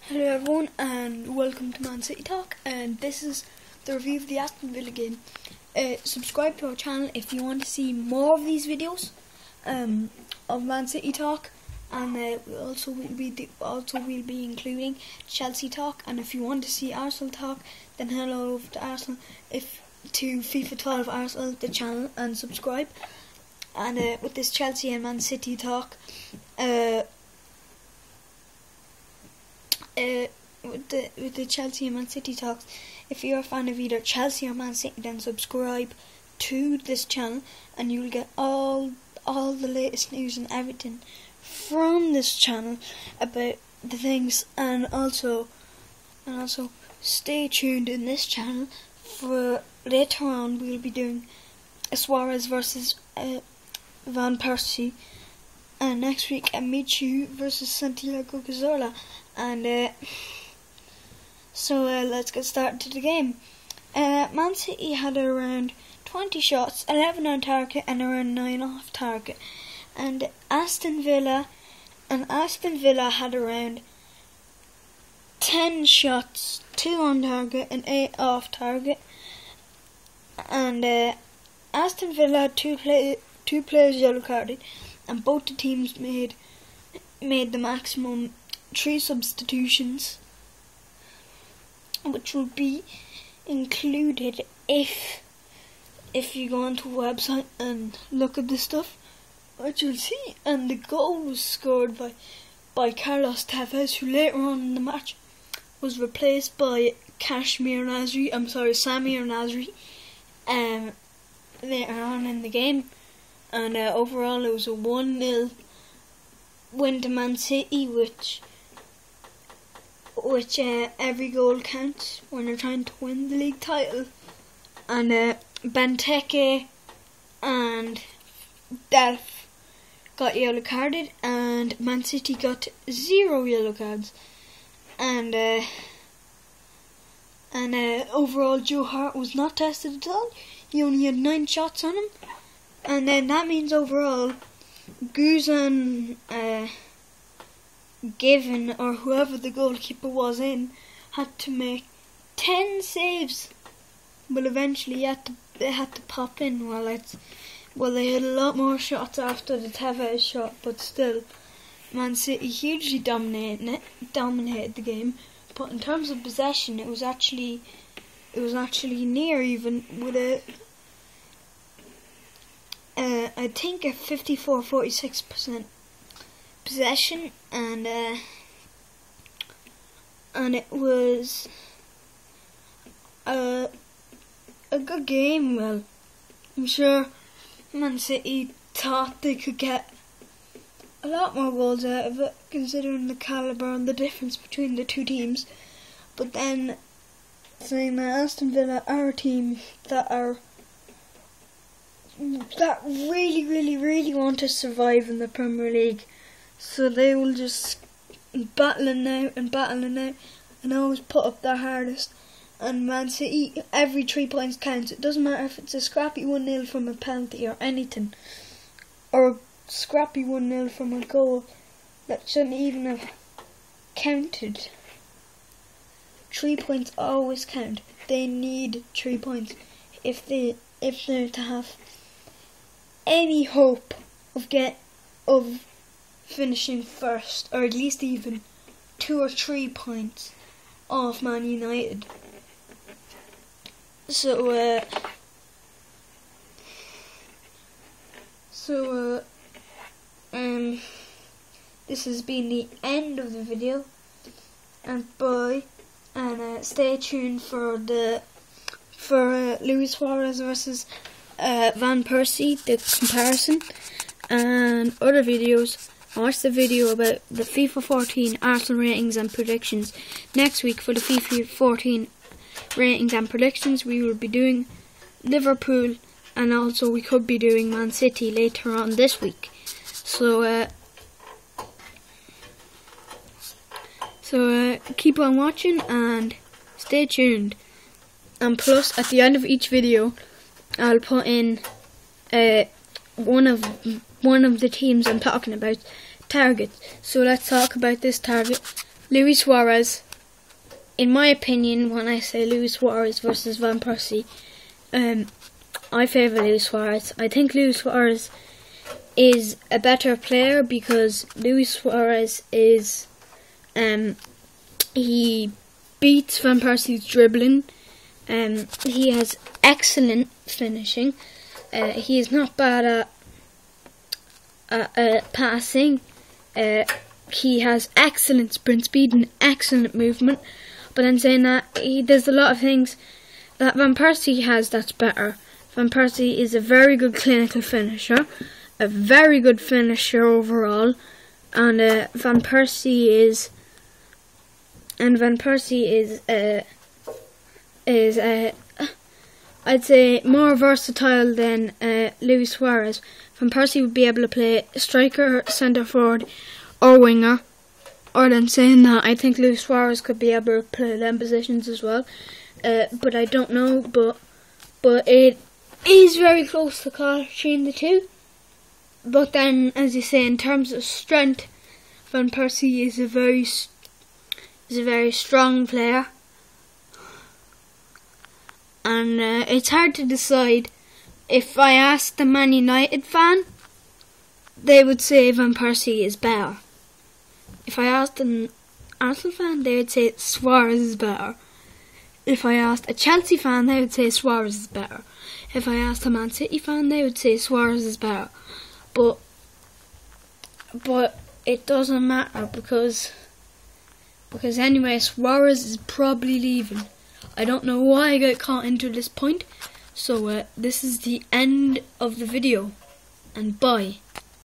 Hello everyone and welcome to Man.city Talk, and this is the review of the Aston Villa game. Subscribe to our channel if you want to see more of these videos of Man.city Talk, and we'll be including Chelsea Talk. And if you want to see Arsenal Talk, then head over to Arsenal to FIFA 12 Arsenal the channel and subscribe. And with this Chelsea and Man.city Talk, with the Chelsea and Man.city talks, if you're a fan of either Chelsea or Man.city, then subscribe to this channel and you'll get all the latest news and everything from this channel about the things. And also stay tuned in this channel for later on. We'll be doing Suarez versus Van Persie, and next week Amici versus Santiago Cazorla. And so let's get started to the game. Man.city had around 20 shots, 11 on target and around 9 off target. And Aston Villa had around 10 shots, 2 on target and 8 off target. And Aston Villa had two players yellow carded, and both the teams made the maximum 3 substitutions, which will be included if you go onto a website and look at the stuff, which you'll see. And the goal was scored by Carlos Tevez, who later on in the match was replaced by Samir Nasri later on in the game. And overall it was a 1-0 win to Man.city, which every goal counts when you're trying to win the league title. And Benteke and Delph got yellow carded, and Man.city got 0 yellow cards. And overall Joe Hart was not tested at all. He only had 9 shots on him, and then that means overall Guzan Given, or whoever the goalkeeper was in, had to make 10 saves. But eventually they had to pop in. They had a lot more shots after the Tevez shot, but still Man.city hugely dominated the game. But in terms of possession, it was actually near even, with I think a 54-46% possession, and it was a good game. Well, I'm sure Man.city thought they could get a lot more goals out of it, considering the calibre and the difference between the two teams. But then, saying that Aston Villa are a team that really want to survive in the Premier League, so they will just battling out and always put up their hardest. And Man.city, every 3 points counts. It doesn't matter if it's a scrappy 1-0 from a penalty or anything, or a scrappy 1-0 from a goal that shouldn't even have counted. 3 points always count. They need 3 points if they're to have any hope of finishing first, or at least even 2 or 3 points off Man United. So this has been the end of the video, and bye, and stay tuned for Luis Suarez versus Van Persie, the comparison, and other videos. Watch the video about the FIFA 14 Arsenal ratings and predictions next week. For the FIFA 14 ratings and predictions, we will be doing Liverpool, and also we could be doing Man.city later on this week. So keep on watching and stay tuned. And plus, at the end of each video, I'll put in one of the teams I'm talking about targets. So let's talk about this target. Luis Suarez. In my opinion, when I say Luis Suarez versus Van Persie, I favour Luis Suarez. I think Luis Suarez is a better player because Luis Suarez is he beats Van Persie's dribbling. He has excellent finishing. He is not bad at passing. He has excellent sprint speed and excellent movement. But in saying that, there's a lot of things that Van Persie has that's better. Van Persie is a very good clinical finisher, a very good finisher overall, and Van Persie is I'd say more versatile than Luis Suarez. Van Persie would be able to play striker, centre forward, or winger. Or than saying that, I think Luis Suarez could be able to play them positions as well. But I don't know. But it is very close to call between the two. But then, as you say, in terms of strength, Van Persie is a very strong player. And it's hard to decide. If I asked the Man United fan, they would say Van Persie is better. If I asked an Arsenal fan, they would say Suarez is better. If I asked a Chelsea fan, they would say Suarez is better. If I asked a Man.city fan, they would say Suarez is better. But it doesn't matter because anyway, Suarez is probably leaving. I don't know why I got caught into this point. So this is the end of the video, and bye.